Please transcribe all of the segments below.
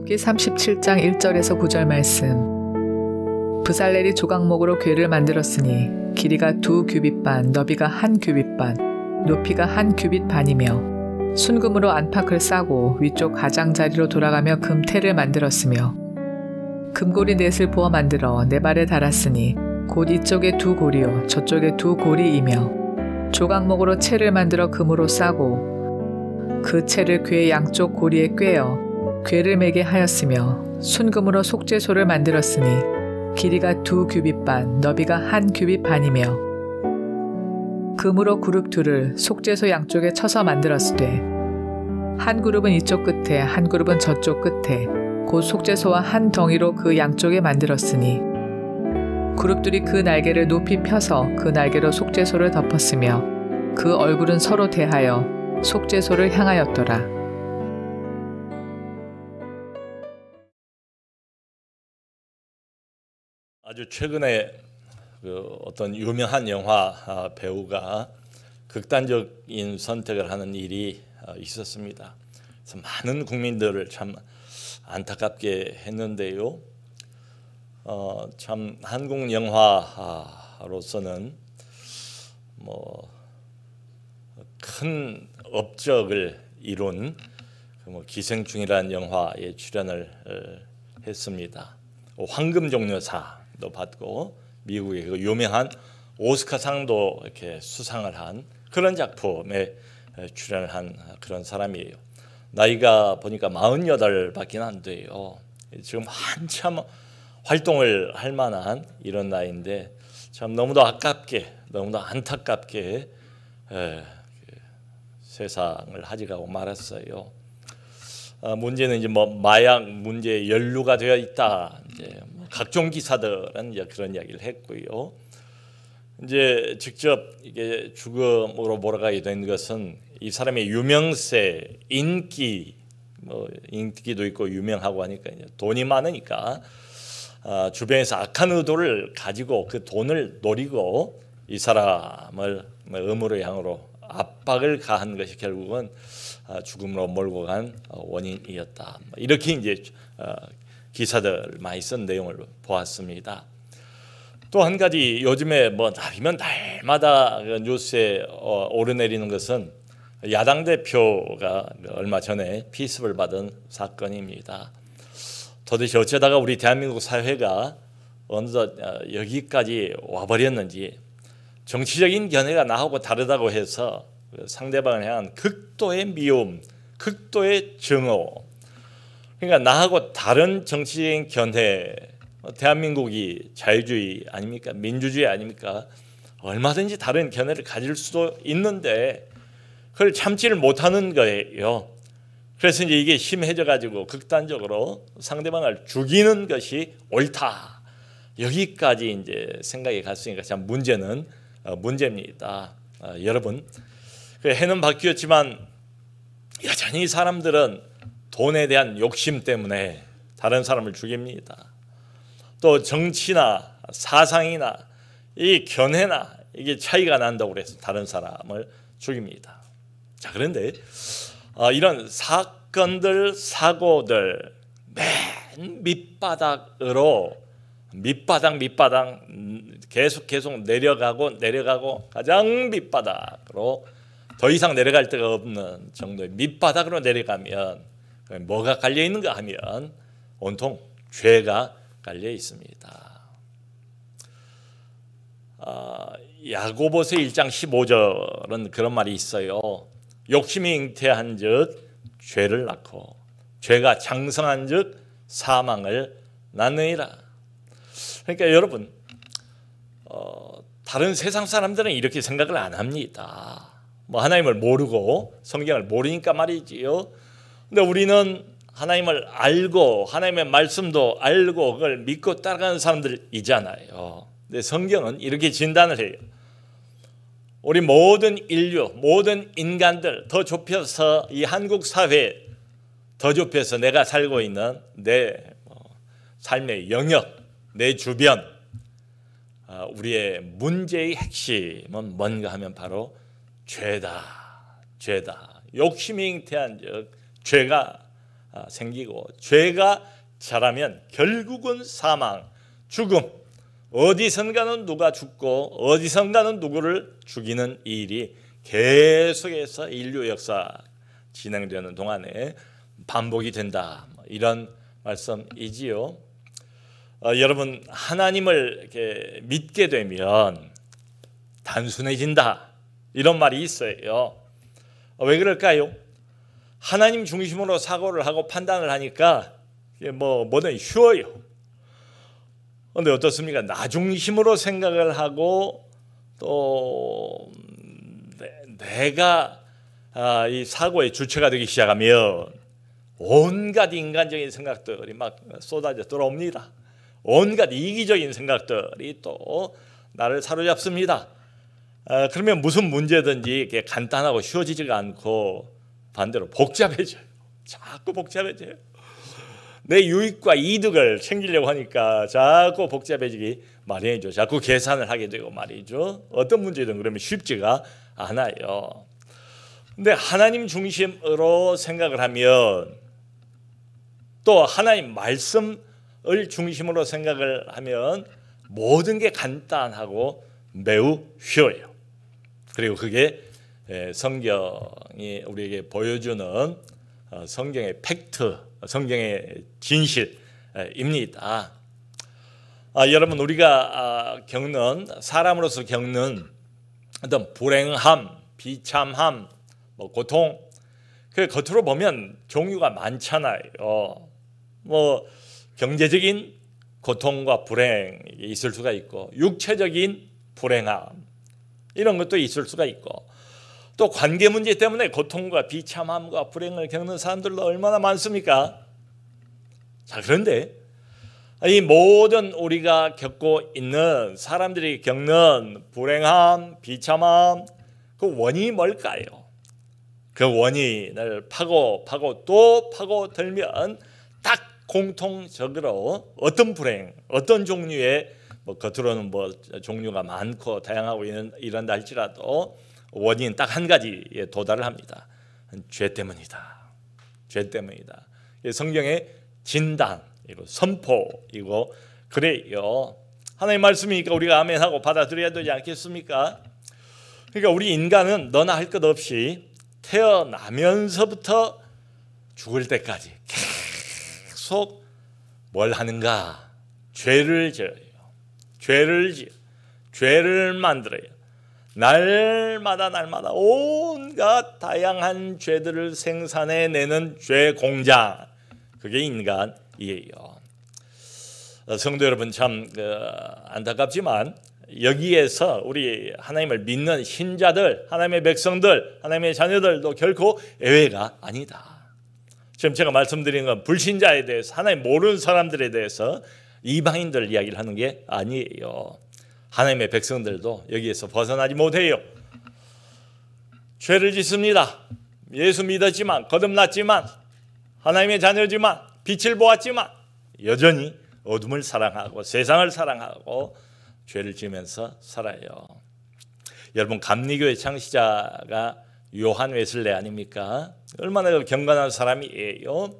출애굽기 37장 1절에서 9절 말씀. 브살렐이 조각목으로 궤를 만들었으니 길이가 2규빗 반, 너비가 1규빗 반, 높이가 1규빗 반이며 순금으로 안팎을 싸고 위쪽 가장자리로 돌아가며 금테를 만들었으며 금고리 넷을 부어 만들어 네 발에 달았으니 곧 이쪽에 2고리요 저쪽에 2고리이며 조각목으로 채를 만들어 금으로 싸고 그 채를 궤 양쪽 고리에 꿰어 궤를 매게 하였으며 순금으로 속죄소를 만들었으니 길이가 2규빗 반, 너비가 1규빗 반이며 금으로 그룹 둘을 속죄소 양쪽에 쳐서 만들었으되 한 그룹은 이쪽 끝에 한 그룹은 저쪽 끝에 곧 속죄소와 한 덩이로 그 양쪽에 만들었으니 그룹들이 그 날개를 높이 펴서 그 날개로 속죄소를 덮었으며 그 얼굴은 서로 대하여 속죄소를 향하였더라. 아주 최근에 어떤 유명한 영화 배우가 극단적인 선택을 하는 일이 있었습니다. 그래서 많은 국민들을 참 안타깝게 했는데요. 참 한국 영화로서는 큰 업적을 이룬 기생충이라는 영화에 출연을 했습니다. 황금종려사도 받고 미국의 그 유명한 오스카상도 이렇게 수상을 한 그런 작품에 출연을 한 그런 사람이에요. 나이가 보니까 48밖에 안 돼요. 지금 한참 활동을 할 만한 이런 나이인데 참 너무도 아깝게 너무도 안타깝게 세상을 하직하고 말았어요. 문제는 이제 마약 문제에 연루가 되어 있다. 이제 각종 기사들은 이제 그런 이야기를 했고요. 이제 직접 이게 죽음으로 몰아가게 된 것은 이 사람의 유명세, 인기, 인기도 있고 유명하고 하니까 이제 돈이 많으니까 주변에서 악한 의도를 가지고 그 돈을 노리고 이 사람을 음으로 양으로 압박을 가한 것이 결국은 죽음으로 몰고 간 원인이었다. 이렇게 이제 기사들 많이 쓴 내용을 보았습니다. 또 한 가지 요즘에 날이면 날마다 뉴스에 오르내리는 것은 야당 대표가 얼마 전에 피습을 받은 사건입니다. 도대체 어쩌다가 우리 대한민국 사회가 어느덧 여기까지 와버렸는지 정치적인 견해가 나하고 다르다고 해서 상대방을 향한 극도의 미움, 극도의 증오. 그러니까 나하고 다른 정치적인 견해, 대한민국이 자유주의 아닙니까? 민주주의 아닙니까? 얼마든지 다른 견해를 가질 수도 있는데 그걸 참지를 못하는 거예요. 그래서 이제 이게 심해져 가지고 극단적으로 상대방을 죽이는 것이 옳다. 여기까지 이제 생각이 갔으니까 참 문제는 문제입니다. 여러분, 해는 바뀌었지만 여전히 사람들은 돈에 대한 욕심 때문에 다른 사람을 죽입니다. 또 정치나 사상이나 이 견해나 이게 차이가 난다고 해서 다른 사람을 죽입니다. 자, 그런데 이런 사건들, 사고들 맨 밑바닥으로 밑바닥 계속 내려가고 가장 밑바닥으로 더 이상 내려갈 데가 없는 정도의 밑바닥으로 내려가면 뭐가 깔려 있는가 하면 온통 죄가 깔려 있습니다. 야고보서 1장 15절은 그런 말이 있어요. 욕심이 잉태한즉 죄를 낳고 죄가 장성한즉 사망을 낳느니라. 그러니까 여러분, 다른 세상 사람들은 이렇게 생각을 안 합니다. 하나님을 모르고 성경을 모르니까 말이지요. 근데 우리는 하나님을 알고 하나님의 말씀도 알고 그걸 믿고 따라가는 사람들이잖아요. 근데 성경은 이렇게 진단을 해요. 우리 모든 인류, 모든 인간들, 더 좁혀서 이 한국 사회, 더 좁혀서 내가 살고 있는 내 삶의 영역, 내 주변, 우리의 문제의 핵심은 뭔가 하면 바로 죄다. 욕심이 잉태한즉 죄가 생기고 죄가 자라면 결국은 사망, 죽음, 어디선가는 누가 죽고 어디선가는 누구를 죽이는 일이 계속해서 인류 역사 진행되는 동안에 반복이 된다. 이런 말씀이지요. 여러분, 하나님을 이렇게 믿게 되면 단순해진다. 이런 말이 있어요. 왜 그럴까요? 하나님 중심으로 사고를 하고 판단을 하니까 뭐든 쉬워요. 그런데 어떻습니까? 나 중심으로 생각을 하고 또 내가 이 사고의 주체가 되기 시작하면 온갖 인간적인 생각들이 막 쏟아져 들어옵니다. 온갖 이기적인 생각들이 또 나를 사로잡습니다. 그러면 무슨 문제든지 이렇게 간단하고 쉬워지지가 않고 반대로 복잡해져요. 자꾸 복잡해져요. 내 유익과 이득을 챙기려고 하니까 자꾸 복잡해지기 마련이죠. 자꾸 계산을 하게 되고 말이죠. 어떤 문제든 그러면 쉽지가 않아요. 근데 하나님 중심으로 생각을 하면 또 하나님 말씀을 중심으로 생각을 하면 모든 게 간단하고 매우 쉬워요. 그리고 그게 성경이 우리에게 보여주는 성경의 팩트, 성경의 진실입니다. 여러분, 우리가 겪는, 사람으로서 겪는 어떤 불행함, 비참함, 고통, 그 겉으로 보면 종류가 많잖아요. 경제적인 고통과 불행이 있을 수가 있고, 육체적인 불행함, 이런 것도 있을 수가 있고, 또 관계 문제 때문에 고통과 비참함과 불행을 겪는 사람들도 얼마나 많습니까? 자, 그런데 이 모든 우리가 겪고 있는 사람들이 겪는 불행함, 비참함, 그 원인이 뭘까요? 그 원인을 파고 또 파고 들면 딱 공통적으로 어떤 불행, 어떤 종류의 겉으로는 종류가 많고 다양하고 이런다 할지라도 원인은 딱 한 가지에 도달을 합니다. 죄 때문이다. 죄 때문이다. 성경의 진단이고 선포이고 그래요. 하나님의 말씀이니까 우리가 아멘하고 받아들여야 되지 않겠습니까? 그러니까 우리 인간은 너나 할 것 없이 태어나면서부터 죽을 때까지 계속 뭘 하는가? 죄를 지어요. 죄를 만들어요. 날마다 온갖 다양한 죄들을 생산해내는 죄 공장, 그게 인간이에요. 성도 여러분, 참 안타깝지만 여기에서 우리 하나님을 믿는 신자들, 하나님의 백성들, 하나님의 자녀들도 결코 예외가 아니다. 지금 제가 말씀드린 건 불신자에 대해서, 하나님 모르는 사람들에 대해서 이방인들 이야기를 하는 게 아니에요. 하나님의 백성들도 여기에서 벗어나지 못해요. 죄를 짓습니다. 예수 믿었지만, 거듭났지만, 하나님의 자녀지만, 빛을 보았지만 여전히 어둠을 사랑하고 세상을 사랑하고 죄를 지으면서 살아요. 여러분, 감리교의 창시자가 요한 웨슬레 아닙니까? 얼마나 경건한 사람이에요.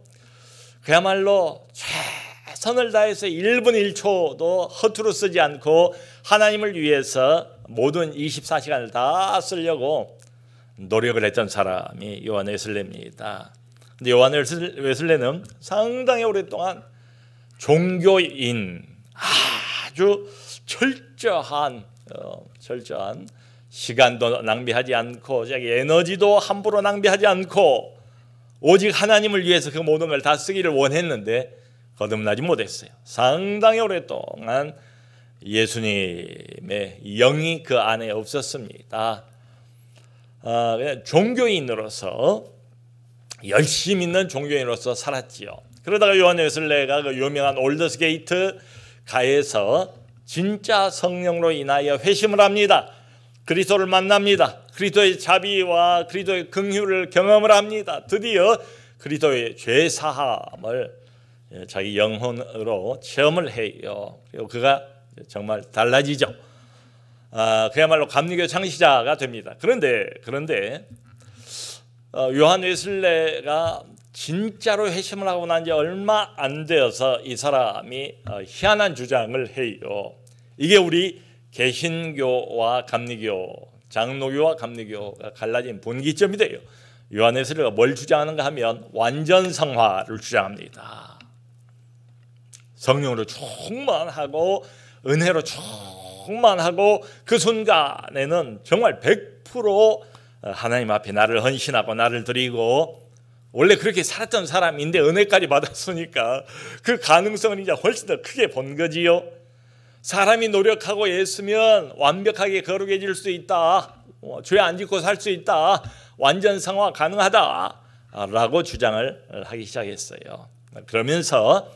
그야말로 최선을 다해서 1분 1초도 허투루 쓰지 않고 하나님을 위해서 모든 24시간을 다 쓰려고 노력을 했던 사람이 요한 웨슬레입니다. 근데 요한 웨슬레는 상당히 오랫동안 종교인, 아주 철저한 시간도 낭비하지 않고 자기 에너지도 함부로 낭비하지 않고 오직 하나님을 위해서 그 모든 걸 다 쓰기를 원했는데 거듭나지 못했어요. 상당히 오랫동안 예수님의 영이 그 안에 없었습니다. 그냥 종교인으로서, 열심히 있는 종교인으로서 살았지요. 그러다가 요한 웨슬레가 그 유명한 올더스 게이트 가에서 진짜 성령으로 인하여 회심을 합니다. 그리스도를 만납니다. 그리스도의 자비와 그리스도의 긍휼을 경험을 합니다. 드디어 그리스도의 죄 사함을 자기 영혼으로 체험을 해요. 그리고 그가 정말 달라지죠. 그야말로 감리교 창시자가 됩니다. 그런데 요한 웨슬레가 진짜로 회심을 하고 난 지 얼마 안 되어서 이 사람이 희한한 주장을 해요. 이게 우리 개신교와 감리교, 장로교와 감리교가 갈라진 분기점이 돼요. 요한에서가 뭘 주장하는가 하면 완전 성화를 주장합니다. 성령으로 충만하고 은혜로 충만하고 그 순간에는 정말 100% 하나님 앞에 나를 헌신하고 나를 드리고 원래 그렇게 살았던 사람인데 은혜까지 받았으니까 그 가능성은 이제 훨씬 더 크게 본 거지요. 사람이 노력하고 애쓰면 완벽하게 거룩해질 수 있다. 죄 안 짓고 살 수 있다. 완전 성화 가능하다라고 주장을 하기 시작했어요. 그러면서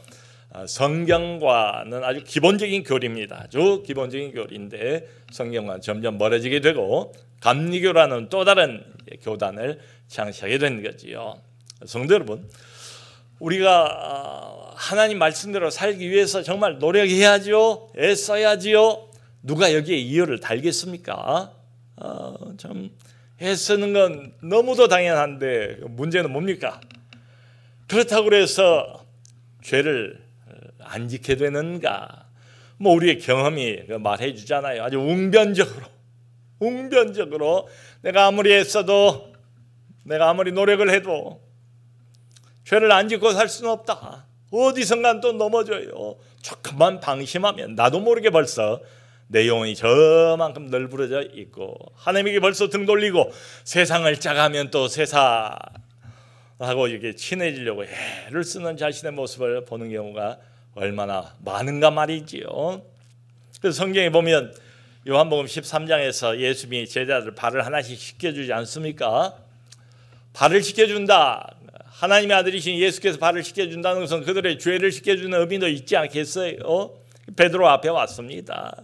성경과는 아주 기본적인 교리입니다. 아주 기본적인 교리인데 성경과 점점 멀어지게 되고 감리교라는 또 다른 교단을 창시하게 된 거지요. 성도 여러분, 우리가 하나님 말씀대로 살기 위해서 정말 노력해야죠. 애써야지요. 누가 여기에 이유를 달겠습니까? 참 애쓰는 건 너무도 당연한데 문제는 뭡니까? 그렇다고 해서 죄를 안 지게 되는가? 뭐 우리의 경험이 말해 주잖아요. 아주 웅변적으로 내가 아무리 애써도 내가 아무리 노력을 해도 죄를 안 짓고 살 수는 없다. 어디선간 또 넘어져요. 조금만 방심하면 나도 모르게 벌써 내 영혼이 저만큼 널브러져 있고 하나님에게 벌써 등 돌리고 세상을 짜가면 또 세상하고 이렇게 친해지려고 애를 쓰는 자신의 모습을 보는 경우가 얼마나 많은가 말이지요. 그래서 성경에 보면 요한복음 13장에서 예수님이 제자들 발을 하나씩 씻겨주지 않습니까? 발을 씻겨준다. 하나님의 아들이신 예수께서 발을 씻겨준다는 것은 그들의 죄를 씻겨주는 의미도 있지 않겠어요? 베드로 앞에 왔습니다.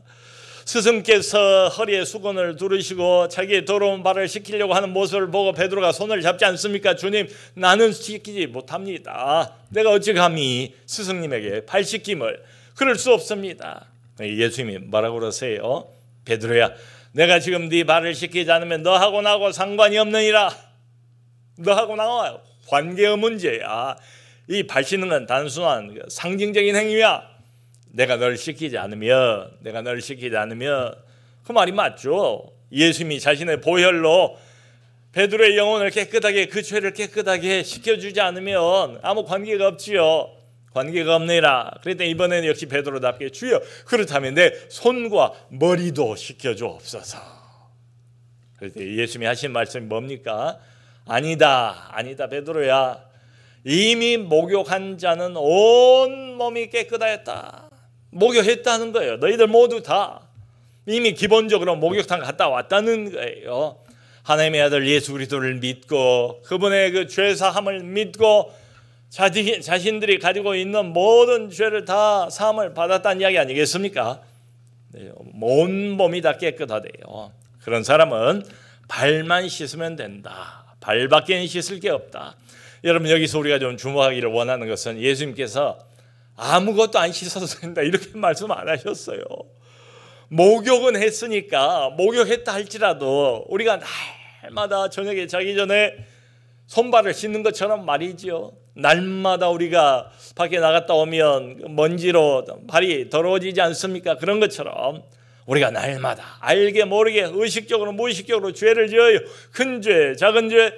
스승께서 허리에 수건을 두르시고 자기의 더러운 발을 씻기려고 하는 모습을 보고 베드로가 손을 잡지 않습니까? 주님, 나는 씻기지 못합니다. 내가 어찌 감히 스승님에게 발 씻김을? 그럴 수 없습니다. 예수님이 뭐라고 그러세요? 베드로야, 내가 지금 네 발을 씻기지 않으면 너하고 나하고 상관이 없느니라. 너하고 나와 관계의 문제야. 이 발 씻는 건 단순한 상징적인 행위야. 내가 널 씻기지 않으면 그 말이 맞죠. 예수님이 자신의 보혈로 베드로의 영혼을 깨끗하게, 그 죄를 깨끗하게 씻겨주지 않으면 아무 관계가 없지요. 관계가 없느니라. 그랬더니 이번에는 역시 베드로답게 주여, 그렇다면 내 손과 머리도 씻겨주옵소서. 그랬더니 예수님이 하신 말씀이 뭡니까? 아니다 베드로야, 이미 목욕한 자는 온 몸이 깨끗하였다. 목욕했다는 거예요. 너희들 모두 다 이미 기본적으로 목욕탕 갔다 왔다는 거예요. 하나님의 아들 예수 그리스도를 믿고 그분의 그 죄사함을 믿고 자신들이 가지고 있는 모든 죄를 다 사함을 받았다는 이야기 아니겠습니까? 온 몸이 다 깨끗하대요. 그런 사람은 발만 씻으면 된다. 발밖에는 씻을 게 없다. 여러분, 여기서 우리가 좀 주목하기를 원하는 것은 예수님께서 아무것도 안 씻어도 된다 이렇게 말씀 안 하셨어요. 목욕은 했으니까, 목욕했다 할지라도 우리가 날마다 저녁에 자기 전에 손발을 씻는 것처럼 말이죠. 날마다 우리가 밖에 나갔다 오면 먼지로 발이 더러워지지 않습니까? 그런 것처럼 우리가 날마다 알게 모르게 의식적으로 무의식적으로 죄를 지어요. 큰 죄, 작은 죄,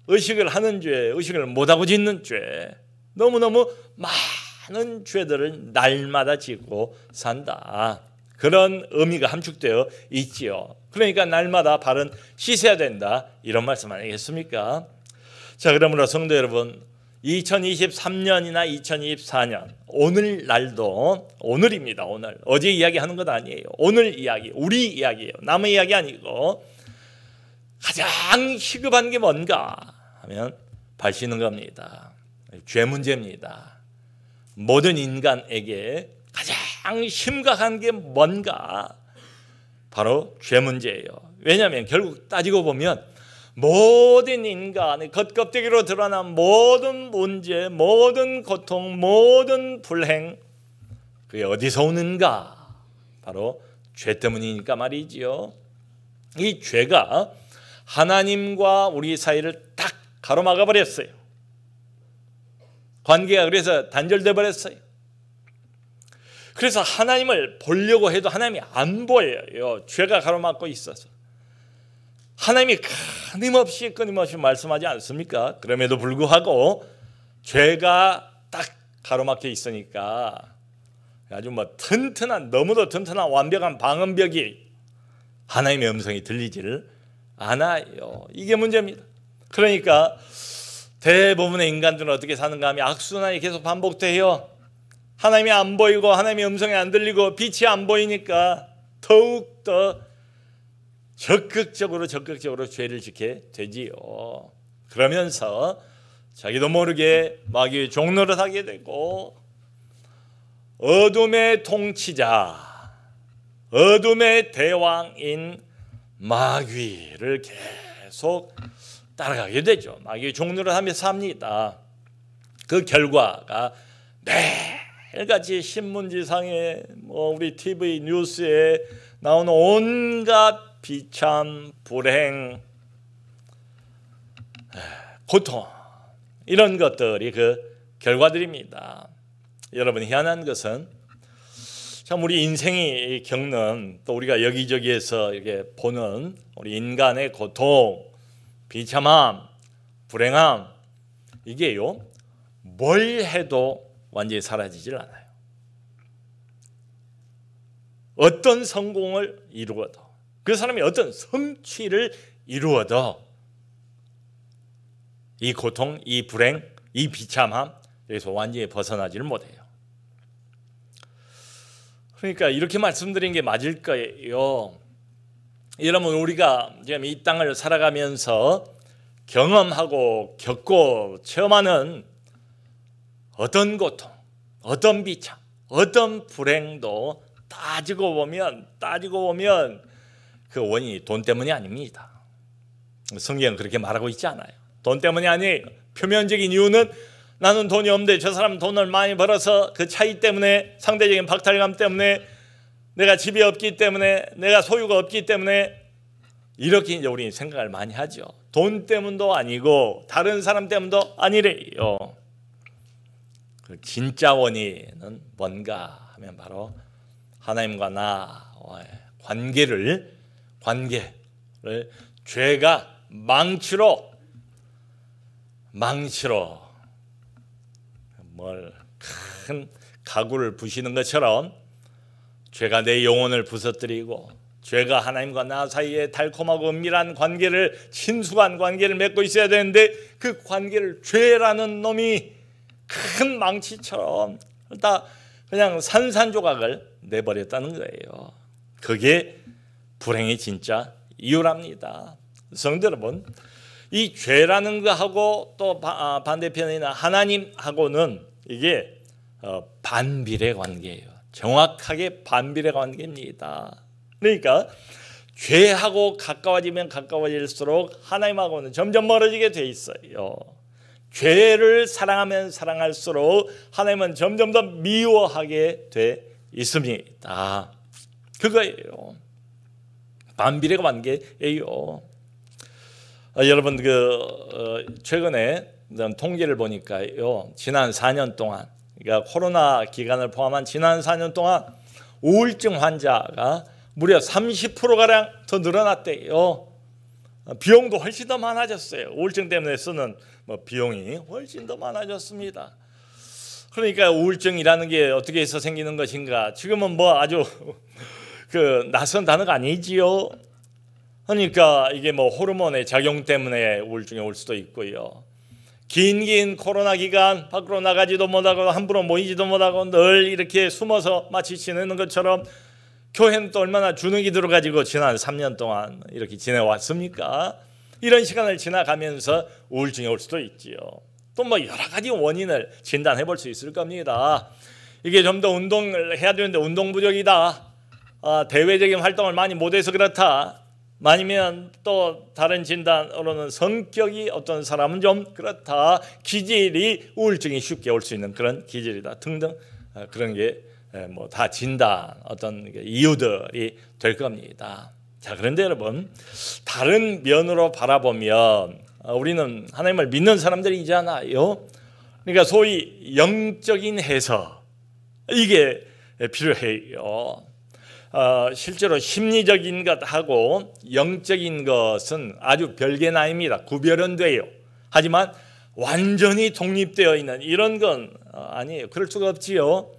의식을 하는 죄, 의식을 못하고 짓는 죄, 너무너무 많은 죄들을 날마다 짓고 산다. 그런 의미가 함축되어 있지요. 그러니까 날마다 발은 씻어야 된다, 이런 말씀 아니겠습니까? 자, 그러므로 성도 여러분, 2023년이나 2024년 오늘날도, 오늘입니다. 오늘, 어제 이야기하는 것 아니에요. 오늘 이야기, 우리 이야기예요. 남의 이야기 아니고 가장 시급한 게 뭔가 하면 발 씻는 겁니다. 죄 문제입니다. 모든 인간에게 가장 심각한 게 뭔가, 바로 죄 문제예요. 왜냐하면 결국 따지고 보면 모든 인간의 겉껍데기로 드러난 모든 문제, 모든 고통, 모든 불행, 그게 어디서 오는가? 바로 죄 때문이니까 말이지요. 이 죄가 하나님과 우리 사이를 딱 가로막아 버렸어요. 관계가 그래서 단절돼 버렸어요. 그래서 하나님을 보려고 해도 하나님이 안 보여요. 죄가 가로막고 있어서. 하나님이 끊임없이 말씀하지 않습니까? 그럼에도 불구하고 죄가 딱 가로막혀 있으니까 아주 너무도 튼튼한 완벽한 방음벽이 하나님의 음성이 들리지를 않아요. 이게 문제입니다. 그러니까 대부분의 인간들은 어떻게 사는가 하면 악순환이 계속 반복돼요. 하나님이 안 보이고 하나님의 음성이 안 들리고 빛이 안 보이니까 더욱더 적극적으로 죄를 짓게 되지요. 그러면서 자기도 모르게 마귀의 종노릇 하게 되고 어둠의 통치자, 어둠의 대왕인 마귀를 계속 따라가게 되죠. 마귀의 종노릇 하며 삽니다. 그 결과가 매일같이 신문지상에 우리 TV 뉴스에 나오는 온갖 비참, 불행, 고통 이런 것들이 그 결과들입니다. 여러분 희한한 것은 참 우리 인생이 겪는 또 우리가 여기저기에서 이렇게 보는 우리 인간의 고통, 비참함, 불행함 이게요 뭘 해도 완전히 사라지질 않아요. 어떤 성공을 이루어도 그 사람이 어떤 성취를 이루어도 이 고통, 이 불행, 이 비참함 여기서 완전히 벗어나지를 못해요. 그러니까 이렇게 말씀드린 게 맞을 거예요. 여러분 우리가 지금 이 땅을 살아가면서 경험하고 겪고 체험하는 어떤 고통, 어떤 비참, 어떤 불행도 따지고 보면 그 원인이 돈 때문이 아닙니다. 성경은 그렇게 말하고 있지 않아요. 돈 때문이 아니에요. 표면적인 이유는 나는 돈이 없는데 저 사람은 돈을 많이 벌어서 그 차이 때문에 상대적인 박탈감 때문에 내가 집이 없기 때문에 내가 소유가 없기 때문에 이렇게 이제 우리 생각을 많이 하죠. 돈 때문도 아니고 다른 사람 때문도 아니래요. 그 진짜 원인은 뭔가 하면 바로 하나님과 나와의 관계를 죄가 망치로 큰 가구를 부시는 것처럼 죄가 내 영혼을 부서뜨리고 죄가 하나님과 나 사이에 달콤하고 은밀한 관계를 친숙한 관계를 맺고 있어야 되는데 그 관계를 죄라는 놈이 큰 망치처럼 다 그냥 산산조각을 내버렸다는 거예요. 그게 불행의 진짜 이유랍니다. 성도 여러분, 이 죄라는 거하고 또 반대편에 있는 하나님하고는 이게 반비례 관계예요. 정확하게 반비례 관계입니다. 그러니까 죄하고 가까워지면 가까워질수록 하나님하고는 점점 멀어지게 돼 있어요. 죄를 사랑하면 사랑할수록 하나님은 점점 더 미워하게 돼 있습니다. 그거예요. 반비례 관계예요. 여러분 최근에 통계를 보니까요, 지난 4년 동안, 그러니까 코로나 기간을 포함한 지난 4년 동안 우울증 환자가 무려 30%가량 더 늘어났대요. 비용도 훨씬 더 많아졌어요. 우울증 때문에 쓰는 비용이 훨씬 더 많아졌습니다. 그러니까 우울증이라는 게 어떻게 해서 생기는 것인가? 지금은 아주 낯선 단어가 아니지요. 그러니까 이게 호르몬의 작용 때문에 우울증이 올 수도 있고요. 긴 코로나 기간 밖으로 나가지도 못하고 함부로 모이지도 못하고 늘 이렇게 숨어서 마치 지내는 것처럼 교회는 또 얼마나 주눅이 들어가지고 지난 3년 동안 이렇게 지내왔습니까? 이런 시간을 지나가면서 우울증이 올 수도 있지요. 또 여러 가지 원인을 진단해 볼 수 있을 겁니다. 이게 좀 더 운동을 해야 되는데 운동 부족이다. 대외적인 활동을 많이 못해서 그렇다. 아니면 또 다른 진단으로는 성격이 어떤 사람은 좀 그렇다. 기질이 우울증이 쉽게 올 수 있는 그런 기질이다. 등등 그런 게 다 진단 어떤 이유들이 될 겁니다. 자, 그런데 여러분 다른 면으로 바라보면 우리는 하나님을 믿는 사람들이잖아요. 그러니까 소위 영적인 해석, 이게 필요해요. 실제로 심리적인 것하고 영적인 것은 아주 별개 나입니다. 구별은 돼요. 하지만 완전히 독립되어 있는 이런 건 아니에요. 그럴 수가 없지요.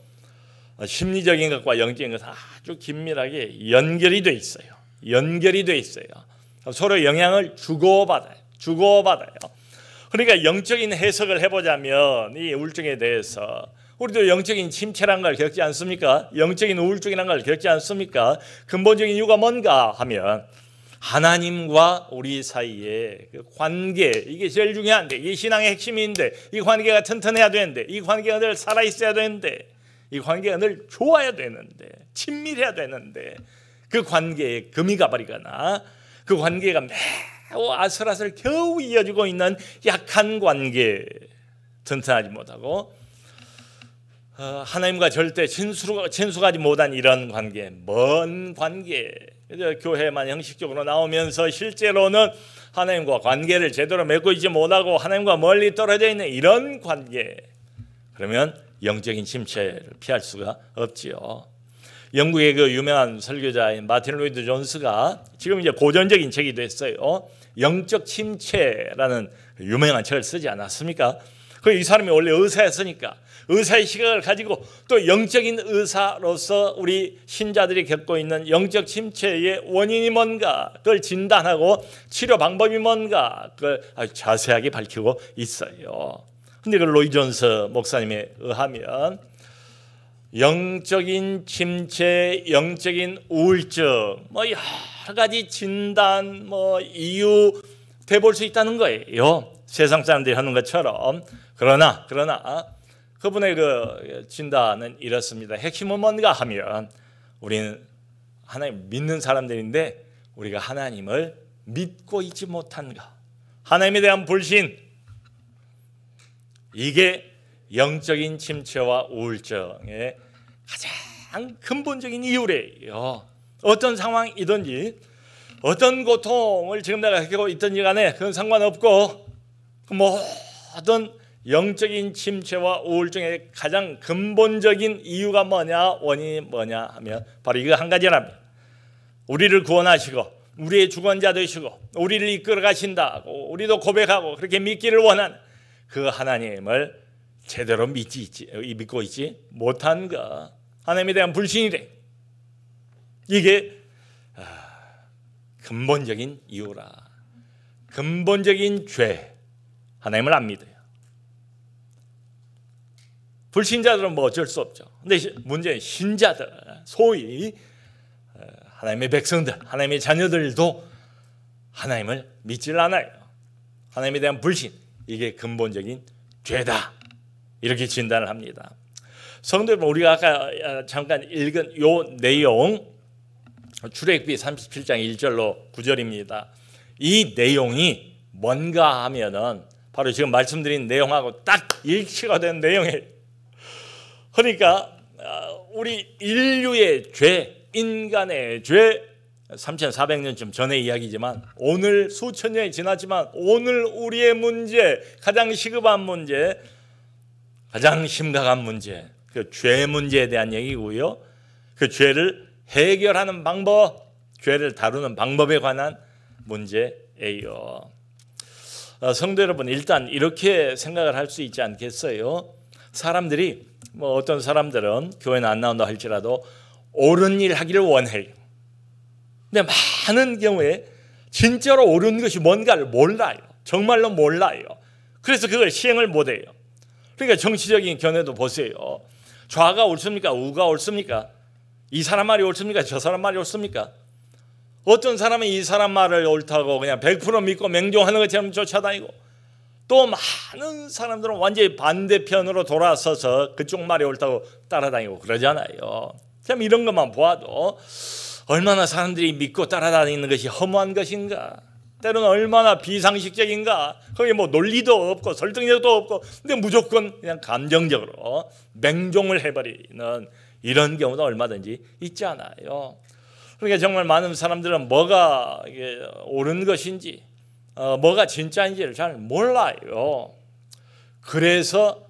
심리적인 것과 영적인 것은 아주 긴밀하게 연결이 돼 있어요. 연결이 돼 있어요. 서로 영향을 주고받아요. 그러니까 영적인 해석을 해보자면 이 우울증에 대해서 우리도 영적인 침체란 걸 겪지 않습니까? 영적인 우울증이란 걸 겪지 않습니까? 근본적인 이유가 뭔가 하면 하나님과 우리 사이의 그 관계, 이게 제일 중요한데, 이게 신앙의 핵심인데, 이 관계가 튼튼해야 되는데, 이 관계가 늘 살아있어야 되는데, 이 관계가 늘 좋아야 되는데, 친밀해야 되는데, 그 관계에 금이 가버리거나 그 관계가 매우 아슬아슬 겨우 이어지고 있는 약한 관계, 튼튼하지 못하고 하나님과 절대 친숙하지 못한 이런 관계, 먼 관계, 교회만 형식적으로 나오면서 실제로는 하나님과 관계를 제대로 맺고 있지 못하고 하나님과 멀리 떨어져 있는 이런 관계, 그러면 영적인 침체를 피할 수가 없지요. 영국의 그 유명한 설교자인 마틴 로이드 존스가 지금 이제 고전적인 책이 됐어요. 영적 침체라는 유명한 책을 쓰지 않았습니까? 이 사람이 원래 의사였으니까 의사의 시각을 가지고 또 영적인 의사로서 우리 신자들이 겪고 있는 영적 침체의 원인이 뭔가 그걸 진단하고 치료 방법이 뭔가 그걸 아주 자세하게 밝히고 있어요. 근데 그 로이 존스 목사님에 의하면 영적인 침체, 영적인 우울증, 여러 가지 진단, 이유 대볼 수 있다는 거예요. 세상 사람들이 하는 것처럼. 그러나 그분의 그 진단은 이렇습니다. 핵심은 뭔가 하면 우리는 하나님 믿는 사람들인데 우리가 하나님을 믿고 있지 못한가. 하나님에 대한 불신, 이게 영적인 침체와 우울증의 가장 근본적인 이유래요. 어떤 상황이든지 어떤 고통을 지금 내가 겪고 있든지 간에 그건 상관없고 모든 영적인 침체와 우울증의 가장 근본적인 이유가 뭐냐, 원인이 뭐냐 하면 바로 이거 한 가지랍니다. 우리를 구원하시고 우리의 주권자 되시고 우리를 이끌어 가신다고 우리도 고백하고 그렇게 믿기를 원하는 그 하나님을 제대로 믿고 있지 못한 것, 하나님에 대한 불신이래. 이게 근본적인 이유라. 근본적인 죄, 하나님을 안 믿어요. 불신자들은 어쩔 수 없죠. 근데 문제는 신자들, 소위 하나님의 백성들, 하나님의 자녀들도 하나님을 믿질 않아요. 하나님에 대한 불신, 이게 근본적인 죄다, 이렇게 진단을 합니다. 성도 여러분, 우리가 아까 잠깐 읽은 요 내용, 출애굽기 37장 1절로 9절입니다. 이 내용이 뭔가 하면은 바로 지금 말씀드린 내용하고 딱 일치가 된 내용이에요. 그러니까 우리 인류의 죄, 인간의 죄, 3400년쯤 전의 이야기지만 오늘 수천 년이 지났지만 오늘 우리의 문제, 가장 시급한 문제, 가장 심각한 문제, 그 죄 문제에 대한 얘기고요. 그 죄를 해결하는 방법, 죄를 다루는 방법에 관한 문제예요. 성도 여러분, 일단 이렇게 생각을 할 수 있지 않겠어요? 사람들이 어떤 사람들은 교회는 안 나온다 할지라도 옳은 일 하기를 원해요. 근데 많은 경우에 진짜로 옳은 것이 뭔가를 몰라요. 정말로 몰라요. 그래서 그걸 시행을 못해요. 그러니까 정치적인 견해도 보세요. 좌가 옳습니까? 우가 옳습니까? 이 사람 말이 옳습니까? 저 사람 말이 옳습니까? 어떤 사람은 이 사람 말을 옳다고 그냥 100% 믿고 맹종하는 것처럼 쫓아다니고, 또 많은 사람들은 완전히 반대편으로 돌아서서 그쪽 말이 옳다고 따라다니고 그러잖아요. 참 이런 것만 보아도 얼마나 사람들이 믿고 따라다니는 것이 허무한 것인가, 때로는 얼마나 비상식적인가. 거기 논리도 없고 설득력도 없고, 근데 무조건 그냥 감정적으로 맹종을 해버리는 이런 경우도 얼마든지 있잖아요. 그러니까 정말 많은 사람들은 뭐가 옳은 것인지, 뭐가 진짜인지를 잘 몰라요. 그래서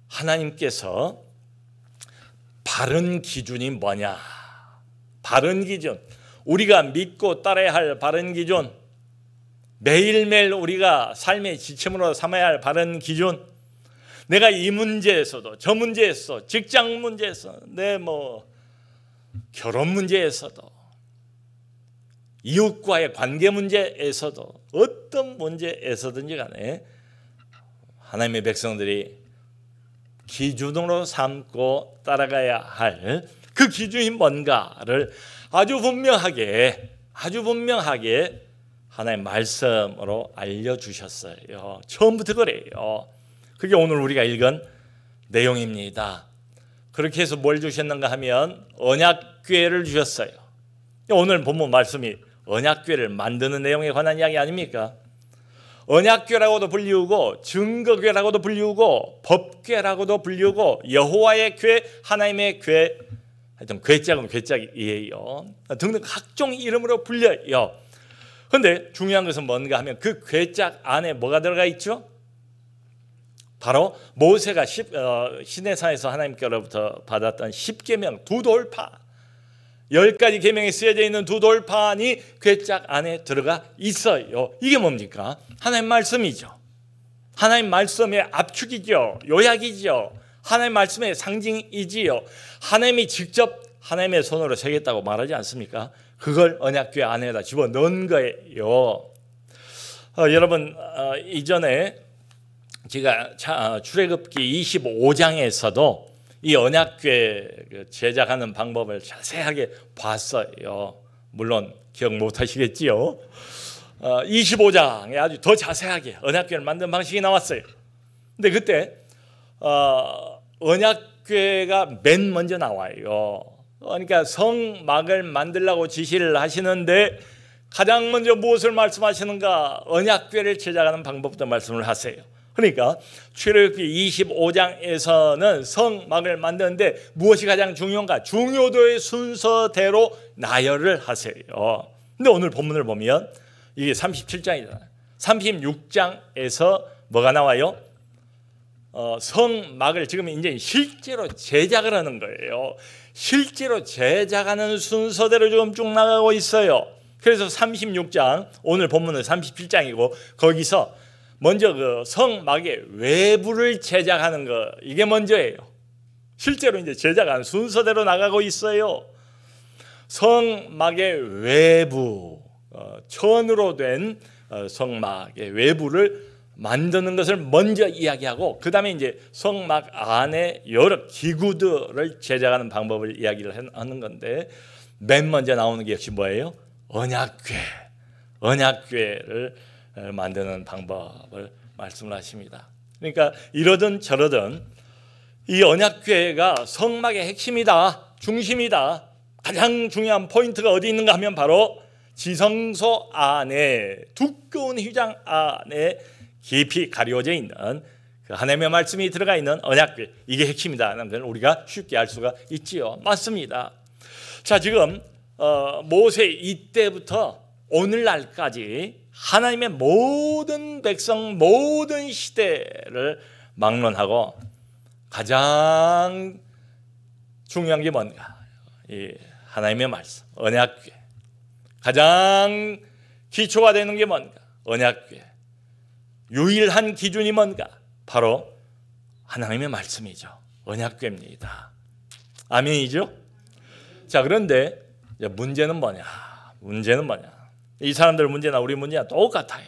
하나님께서 바른 기준이 뭐냐? 바른 기준, 우리가 믿고 따라야 할 바른 기준, 매일매일 우리가 삶의 지침으로 삼아야 할 바른 기준, 내가 이 문제에서도 저 문제에서 직장 문제에서 내 결혼 문제에서도 이웃과의 관계 문제에서도 어떤 문제에서든지 간에 하나님의 백성들이 기준으로 삼고 따라가야 할 그 기준이 뭔가를 아주 분명하게 하나님의 말씀으로 알려주셨어요. 처음부터 그래요. 그게 오늘 우리가 읽은 내용입니다. 그렇게 해서 뭘 주셨는가 하면 언약궤를 주셨어요. 오늘 본문 말씀이 언약궤를 만드는 내용에 관한 이야기 아닙니까? 언약궤라고도 불리우고 증거궤라고도 불리우고 법궤라고도 불리우고 여호와의 궤, 하나님의 궤, 하여튼 궤짝은 궤짝이에요. 등등 각종 이름으로 불려요. 그런데 중요한 것은 뭔가 하면 그 궤짝 안에 뭐가 들어가 있죠? 바로 모세가 시내산에서 하나님께로부터 받았던 10계명 두 돌판, 10가지 계명이 쓰여져 있는 두 돌판이 궤짝 안에 들어가 있어요. 이게 뭡니까? 하나님 말씀이죠. 하나님 말씀의 압축이죠. 요약이죠. 하나님 말씀의 상징이지요. 하나님이 직접 하나님의 손으로 새겼다고 말하지 않습니까? 그걸 언약궤 안에다 집어넣은 거예요. 여러분, 이전에 제가 출애굽기 25장에서도 이 언약궤 제작하는 방법을 자세하게 봤어요. 물론 기억 못 하시겠지요. 25장에 아주 더 자세하게 언약궤를 만든 방식이 나왔어요. 근데 그때 언약궤가 맨 먼저 나와요. 그러니까 성막을 만들라고 지시를 하시는데 가장 먼저 무엇을 말씀하시는가? 언약궤를 제작하는 방법부터 말씀을 하세요. 그러니까 출애굽기 25장에서는 성막을 만드는데 무엇이 가장 중요한가? 중요도의 순서대로 나열을 하세요. 근데 오늘 본문을 보면 이게 37장이잖아요. 36장에서 뭐가 나와요? 성막을 지금 이제 실제로 제작을 하는 거예요. 실제로 제작하는 순서대로 지금 쭉 나가고 있어요. 그래서 36장, 오늘 본문은 37장이고 거기서 먼저 그 성막의 외부를 제작하는 거, 이게 먼저예요. 실제로 이제 제작한 순서대로 나가고 있어요. 성막의 외부, 천으로 된 성막의 외부를 만드는 것을 먼저 이야기하고 그 다음에 이제 성막 안에 여러 기구들을 제작하는 방법을 이야기를 하는 건데 맨 먼저 나오는 게 역시 뭐예요? 언약궤를 만드는 방법을 말씀을 하십니다. 그러니까 이러든 저러든 이 언약궤가 성막의 핵심이다, 중심이다. 가장 중요한 포인트가 어디 있는가 하면 바로 지성소 안에, 두꺼운 휘장 안에 깊이 가려져 있는 그 하나님의 말씀이 들어가 있는 언약궤, 이게 핵심이다라는 걸 우리가 쉽게 알 수가 있지요. 맞습니다. 자, 지금 모세 이때부터 오늘날까지 하나님의 모든 백성, 모든 시대를 막론하고 가장 중요한 게 뭔가? 이 하나님의 말씀, 언약궤. 가장 기초가 되는 게 뭔가? 언약궤. 유일한 기준이 뭔가? 바로 하나님의 말씀이죠. 언약궤입니다. 아멘이죠? 자, 그런데 문제는 뭐냐? 이 사람들 문제나 우리 문제나 똑같아요.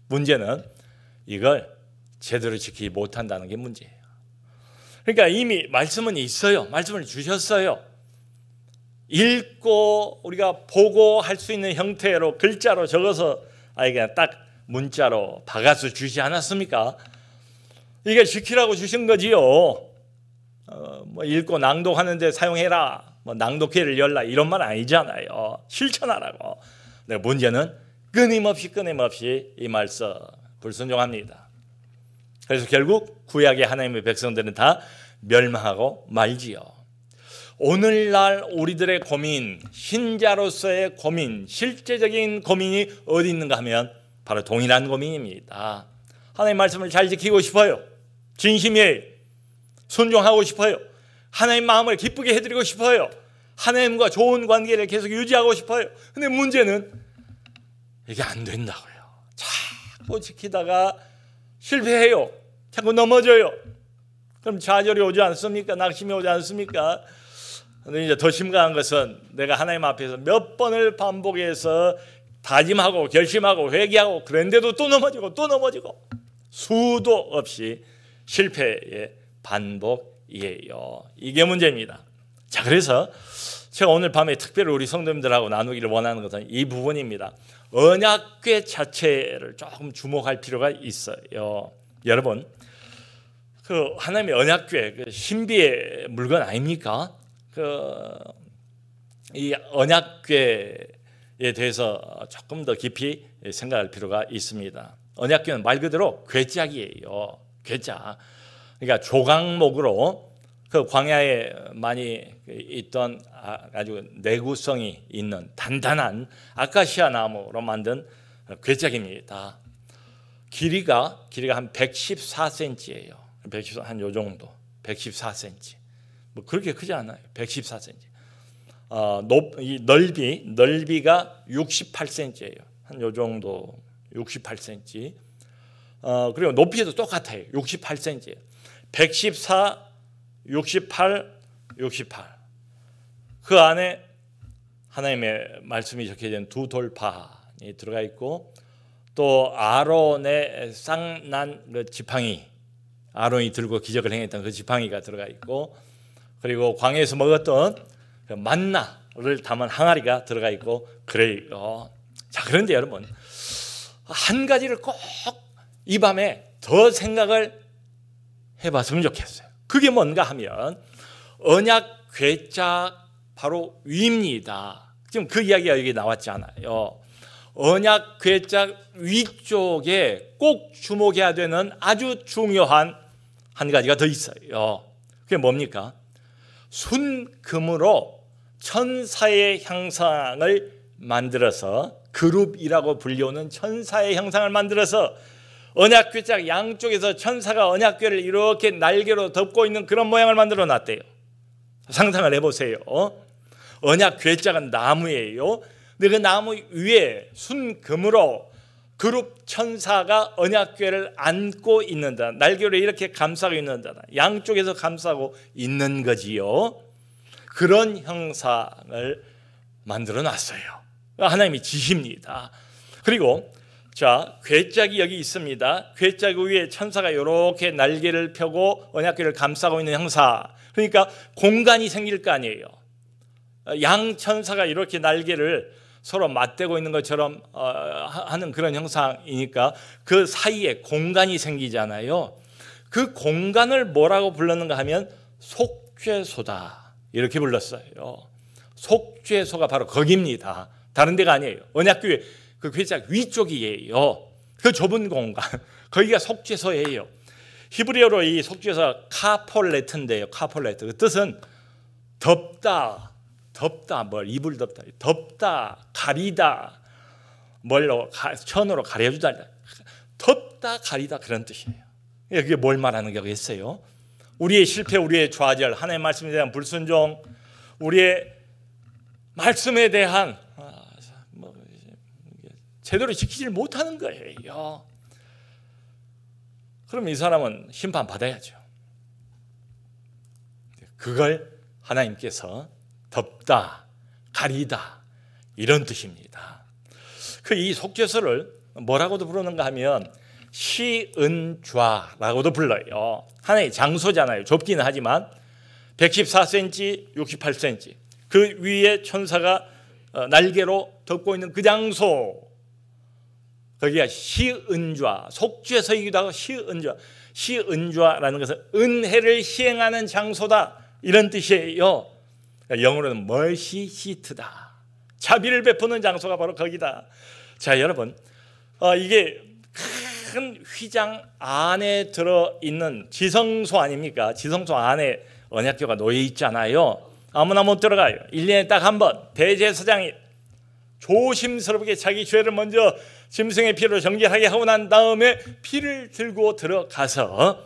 문제는 이걸 제대로 지키지 못한다는 게 문제예요. 그러니까 이미 말씀은 있어요. 말씀을 주셨어요. 읽고 우리가 보고 할 수 있는 형태로 글자로 적어서 그냥 딱 문자로 박아서 주시지 않았습니까? 이게 지키라고 주신 거지요. 읽고 낭독하는데 사용해라, 낭독회를 열라, 이런 말 아니잖아요. 실천하라고. 근데 문제는 끊임없이 이 말씀 불순종합니다. 그래서 결국 구약의 하나님의 백성들은 다 멸망하고 말지요. 오늘날 우리들의 고민, 신자로서의 고민, 실제적인 고민이 어디 있는가 하면 바로 동일한 고민입니다. 하나님의 말씀을 잘 지키고 싶어요. 진심이에요. 순종하고 싶어요. 하나님 마음을 기쁘게 해드리고 싶어요. 하나님과 좋은 관계를 계속 유지하고 싶어요. 근데 문제는 이게 안 된다고요. 자꾸 지키다가 실패해요. 자꾸 넘어져요. 그럼 좌절이 오지 않습니까? 낙심이 오지 않습니까? 근데 이제 더 심각한 것은 내가 하나님 앞에서 몇 번을 반복해서 다짐하고 결심하고 회개하고 그런데도 또 넘어지고 또 넘어지고 수도 없이 실패의 반복이에요. 이게 문제입니다. 자, 그래서 제가 오늘 밤에 특별히 우리 성도님들하고 나누기를 원하는 것은 이 부분입니다. 언약궤 자체를 조금 주목할 필요가 있어요. 여러분, 그 하나님의 언약궤, 그 신비의 물건 아닙니까? 이 언약궤에 대해서 조금 더 깊이 생각할 필요가 있습니다. 언약궤는 말 그대로 궤짝이에요. 궤짝. 그러니까 조각목으로 그 광야에 많이 있던 아주 내구성이 있는 단단한 아카시아 나무로 만든 궤짝입니다. 길이가 한 114cm예요. 114, 한 요 정도. 114cm. 뭐 그렇게 크지 않아요. 114cm. 이 넓이가 68cm예요. 한 요 정도 68cm. 그리고 높이도 똑같아요. 68cm. 114, 68, 68. 그 안에 하나님의 말씀이 적혀진 두 돌판이 들어가 있고 또 아론의 쌍난 그 지팡이, 아론이 들고 기적을 행했던 그 지팡이가 들어가 있고 그리고 광야에서 먹었던 그 만나를 담은 항아리가 들어가 있고 그래요. 자, 그런데 여러분 한 가지를 꼭 이 밤에 더 생각을 해봤으면 좋겠어요. 그게 뭔가 하면 언약 궤짝 바로 위입니다. 지금 그 이야기가 여기 나왔잖아요. 언약 궤짝 위쪽에 꼭 주목해야 되는 아주 중요한 한 가지가 더 있어요. 그게 뭡니까? 순금으로 천사의 형상을 만들어서 그룹이라고 불리우는 천사의 형상을 만들어서 언약궤짝 양쪽에서 천사가 언약궤를 이렇게 날개로 덮고 있는 그런 모양을 만들어 놨대요. 상상을 해보세요. 언약궤짝은 나무예요. 근데 그 나무 위에 순금으로 그룹 천사가 언약궤를 안고 있는다. 날개로 이렇게 감싸고 있는다. 양쪽에서 감싸고 있는 거지요. 그런 형상을 만들어 놨어요. 하나님이 지십니다. 그리고 자, 궤짝이 여기 있습니다. 궤짝 위에 천사가 이렇게 날개를 펴고 언약궤를 감싸고 있는 형사. 그러니까 공간이 생길 거 아니에요. 양 천사가 이렇게 날개를 서로 맞대고 있는 것처럼 하는 그런 형상이니까 그 사이에 공간이 생기잖아요. 그 공간을 뭐라고 불렀는가 하면 속죄소다. 이렇게 불렀어요. 속죄소가 바로 거기입니다. 다른 데가 아니에요. 언약궤 그 궤짝 위쪽이에요. 그 좁은 공간. 거기가 속죄소예요. 히브리어로 이 속죄소가 카폴레트인데요. 카폴레트. 그 뜻은 덮다, 이불 덮다, 가리다, 천으로 가려주다, 덮다, 가리다 그런 뜻이에요. 그게 뭘 말하는 거겠어요? 우리의 실패, 우리의 좌절, 하나님의 말씀에 대한 불순종, 우리의 말씀에 대한 제대로 지키지 못하는 거예요. 그럼 이 사람은 심판 받아야죠. 그걸 하나님께서 덮다, 가리다 이런 뜻입니다. 그 이 속죄소를 뭐라고도 부르는가 하면 시은좌라고도 불러요. 하나의 장소잖아요. 좁기는 하지만 114cm, 68cm 그 위에 천사가 날개로 덮고 있는 그 장소, 거기가 시은좌, 속죄소이기도 하고 시은좌. 시은좌라는 것은 은혜를 시행하는 장소다 이런 뜻이에요. 영어로는 멀시 시트다. 자비를 베푸는 장소가 바로 거기다. 자, 여러분, 이게 큰 휘장 안에 들어있는 지성소 아닙니까? 지성소 안에 언약궤가 놓여 있잖아요. 아무나 못 들어가요. 1년에 딱 한 번 대제사장이 조심스럽게 자기 죄를 먼저 짐승의 피로 정결하게 하고 난 다음에 피를 들고 들어가서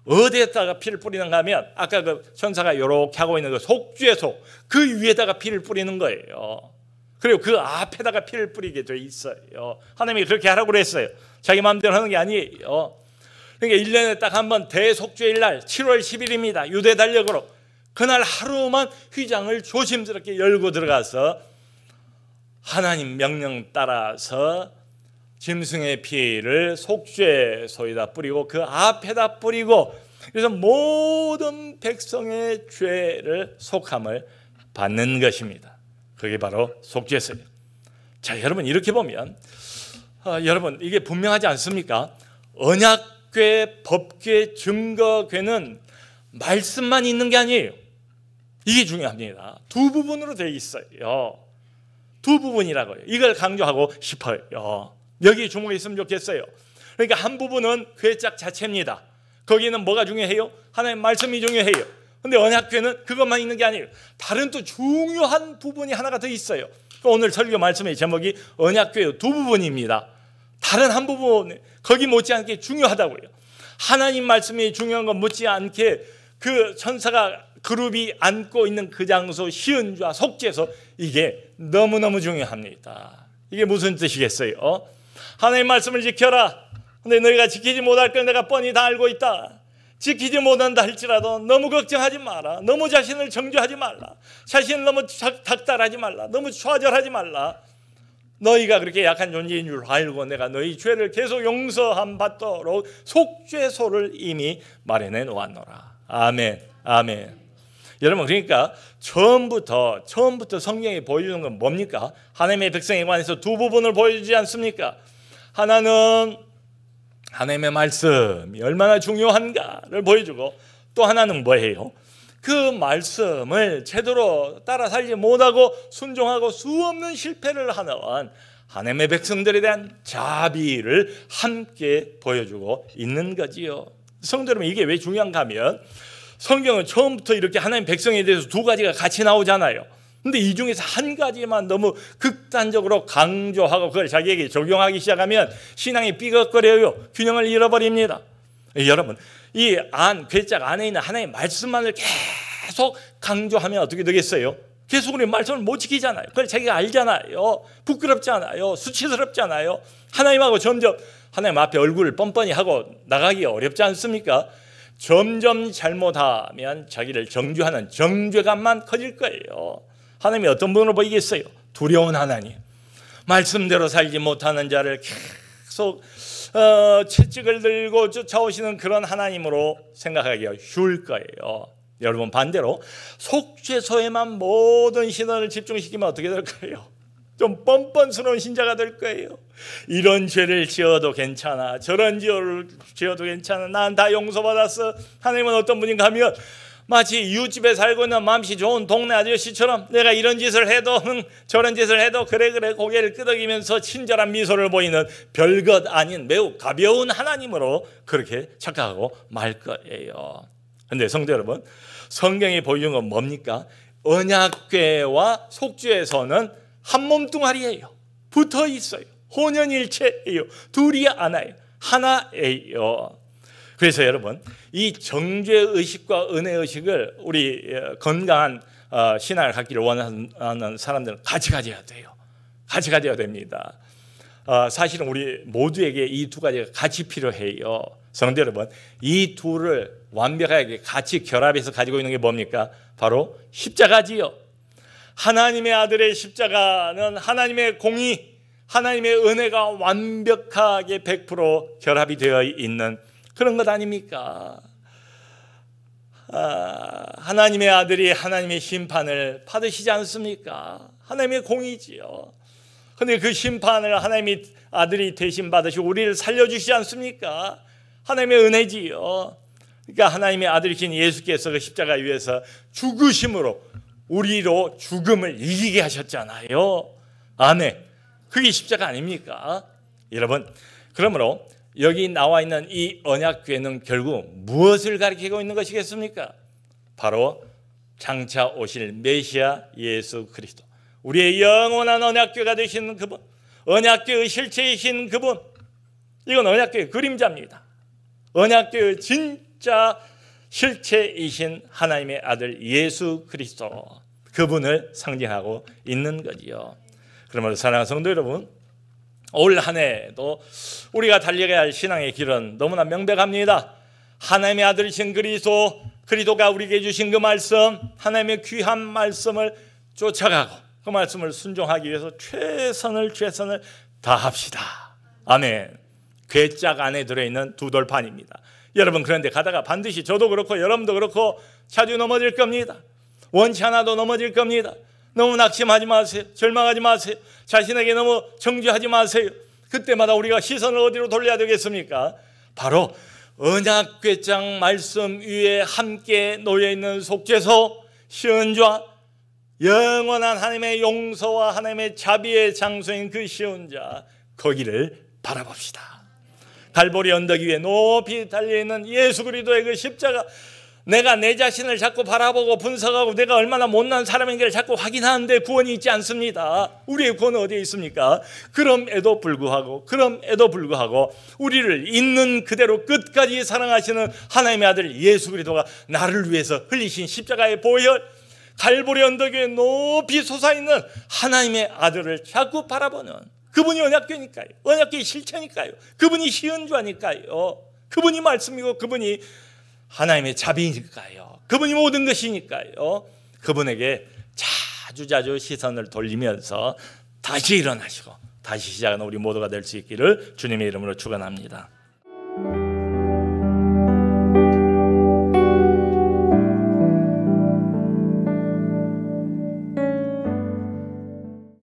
어디에다가 피를 뿌리는가 하면 아까 그 천사가 이렇게 하고 있는 그 속죄 소 그 위에다가 피를 뿌리는 거예요. 그리고 그 앞에다가 피를 뿌리게 돼 있어요. 하나님이 그렇게 하라고 그랬어요. 자기 마음대로 하는 게 아니에요. 그러니까 1년에 딱 한 번 대속죄일 날 7월 10일입니다. 유대 달력으로 그날 하루만 휘장을 조심스럽게 열고 들어가서 하나님 명령 따라서 짐승의 피를 속죄소에다 뿌리고 그 앞에다 뿌리고 그래서 모든 백성의 죄를 속함을 받는 것입니다. 그게 바로 속죄소예요. 자, 여러분 이렇게 보면 여러분 이게 분명하지 않습니까? 언약궤, 법궤, 증거궤는 말씀만 있는 게 아니에요. 이게 중요합니다. 두 부분으로 되어 있어요. 두 부분이라고요. 이걸 강조하고 싶어요. 여기 주목했으면 좋겠어요. 그러니까 한 부분은 궤짝 자체입니다. 거기는 뭐가 중요해요? 하나님의 말씀이 중요해요. 근데 언약궤는 그것만 있는 게 아니에요. 다른 또 중요한 부분이 하나가 더 있어요. 오늘 설교 말씀의 제목이 언약궤의 두 부분입니다. 다른 한 부분 거기 못지않게 중요하다고요. 하나님 말씀이 중요한 건 못지않게 그 천사가 그룹이 앉고 있는 그 장소 시은좌 속죄소 이게 너무너무 중요합니다. 이게 무슨 뜻이겠어요? 하나님 말씀을 지켜라. 근데 너희가 지키지 못할 걸 내가 뻔히 다 알고 있다. 지키지 못한다 할지라도 너무 걱정하지 마라. 너무 자신을 정죄하지 말라. 자신을 너무 닥달하지 말라. 너무 좌절하지 말라. 너희가 그렇게 약한 존재인 줄 알고 내가 너희 죄를 계속 용서함 받도록 속죄소를 이미 마련해 놓았노라. 아멘. 아멘. 여러분 그러니까 처음부터 성경이 보여주는 건 뭡니까? 하나님의 백성에 관해서 두 부분을 보여주지 않습니까? 하나는 하나님의 말씀이 얼마나 중요한가를 보여주고 또 하나는 뭐예요? 그 말씀을 제대로 따라 살지 못하고 순종하고 수없는 실패를 하는 하나님의 백성들에 대한 자비를 함께 보여주고 있는 거지요. 성도 여러분 이게 왜 중요한가 하면 성경은 처음부터 이렇게 하나님 백성에 대해서 두 가지가 같이 나오잖아요. 근데 이 중에서 한 가지만 너무 극단적으로 강조하고 그걸 자기에게 적용하기 시작하면 신앙이 삐걱거려요. 균형을 잃어버립니다. 여러분 이 궤짝 안에 있는 하나님의 말씀만을 계속 강조하면 어떻게 되겠어요? 계속 우리 말씀을 못 지키잖아요. 그걸 자기가 알잖아요. 부끄럽잖아요. 수치스럽잖아요. 하나님하고 점점 하나님 앞에 얼굴을 뻔뻔히 하고 나가기가 어렵지 않습니까? 점점 잘못하면 자기를 정죄하는 정죄감만 커질 거예요. 하나님이 어떤 분으로 보이겠어요? 두려운 하나님. 말씀대로 살지 못하는 자를 계속 채찍을 들고 쫓아오시는 그런 하나님으로 생각하기가 쉬울 거예요. 여러분 반대로 속죄소에만 모든 시선을 집중시키면 어떻게 될까요? 좀 뻔뻔스러운 신자가 될 거예요. 이런 죄를 지어도 괜찮아. 저런 죄를 지어도 괜찮아. 난 다 용서받았어. 하나님은 어떤 분인가 하면 마치 이웃집에 살고 있는 맘씨 좋은 동네 아저씨처럼 내가 이런 짓을 해도 저런 짓을 해도 그래 고개를 끄덕이면서 친절한 미소를 보이는 별것 아닌 매우 가벼운 하나님으로 그렇게 착각하고 말 거예요. 그런데 성도 여러분 성경이 보여주는 건 뭡니까? 언약궤와 속죄에서는 한 몸뚱아리예요. 붙어 있어요. 혼연일체예요. 둘이 하나예요. 하나예요. 그래서 여러분 이 정죄의식과 은혜의식을 우리 건강한 신앙을 갖기를 원하는 사람들은 같이 가져야 돼요. 같이 가져야 됩니다. 사실은 우리 모두에게 이 두 가지가 같이 필요해요. 성도 여러분 이 둘을 완벽하게 같이 결합해서 가지고 있는 게 뭡니까? 바로 십자가지요. 하나님의 아들의 십자가는 하나님의 공의, 하나님의 은혜가 완벽하게 100% 결합이 되어 있는 그런 것 아닙니까? 하나님의 아들이 하나님의 심판을 받으시지 않습니까? 하나님의 공의지요. 그런데 그 심판을 하나님의 아들이 대신 받으시고 우리를 살려주시지 않습니까? 하나님의 은혜지요. 그러니까 하나님의 아들이신 예수께서 그 십자가 위에서 죽으심으로 우리로 죽음을 이기게 하셨잖아요. 아멘. 그게 십자가 아닙니까? 여러분 그러므로 여기 나와 있는 이 언약궤는 결국 무엇을 가리키고 있는 것이겠습니까? 바로 장차 오실 메시아 예수 그리스도, 우리의 영원한 언약궤가 되시는 그분, 언약궤의 실체이신 그분. 이건 언약궤의 그림자입니다. 언약궤의 진짜 실체이신 하나님의 아들 예수 그리스도, 그분을 상징하고 있는 거지요. 그러므로 사랑하는 성도 여러분, 올 한 해도 우리가 달려가야 할 신앙의 길은 너무나 명백합니다. 하나님의 아들이신 그리스도가 우리에게 주신 그 말씀, 하나님의 귀한 말씀을 쫓아가고 그 말씀을 순종하기 위해서 최선을 다합시다. 아멘. 괴짝 안에 들어있는 두 돌판입니다. 여러분, 그런데 가다가 반드시 저도 그렇고 여러분도 그렇고 자주 넘어질 겁니다. 원치 않아도 넘어질 겁니다. 너무 낙심하지 마세요. 절망하지 마세요. 자신에게 너무 정죄하지 마세요. 그때마다 우리가 시선을 어디로 돌려야 되겠습니까? 바로 언약 궤장 말씀 위에 함께 놓여있는 속죄소 시은좌, 영원한 하나님의 용서와 하나님의 자비의 장소인 그 시은좌, 거기를 바라봅시다. 갈보리 언덕 위에 높이 달려있는 예수 그리스도의 그 십자가, 내가 내 자신을 자꾸 바라보고 분석하고 내가 얼마나 못난 사람인지를 자꾸 확인하는데 구원이 있지 않습니다. 우리의 구원은 어디에 있습니까? 그럼에도 불구하고 우리를 있는 그대로 끝까지 사랑하시는 하나님의 아들 예수 그리스도가 나를 위해서 흘리신 십자가의 보혈, 갈보리 언덕 위에 높이 솟아있는 하나님의 아들을 자꾸 바라보는, 그분이 언약궤니까요. 언약궤의 실체니까요. 그분이 시은좌니까요. 그분이 말씀이고 그분이 하나님의 자비니까요. 그분이 모든 것이니까요. 그분에게 자주 시선을 돌리면서 다시 일어나시고 다시 시작하는 우리 모두가 될 수 있기를 주님의 이름으로 축원합니다.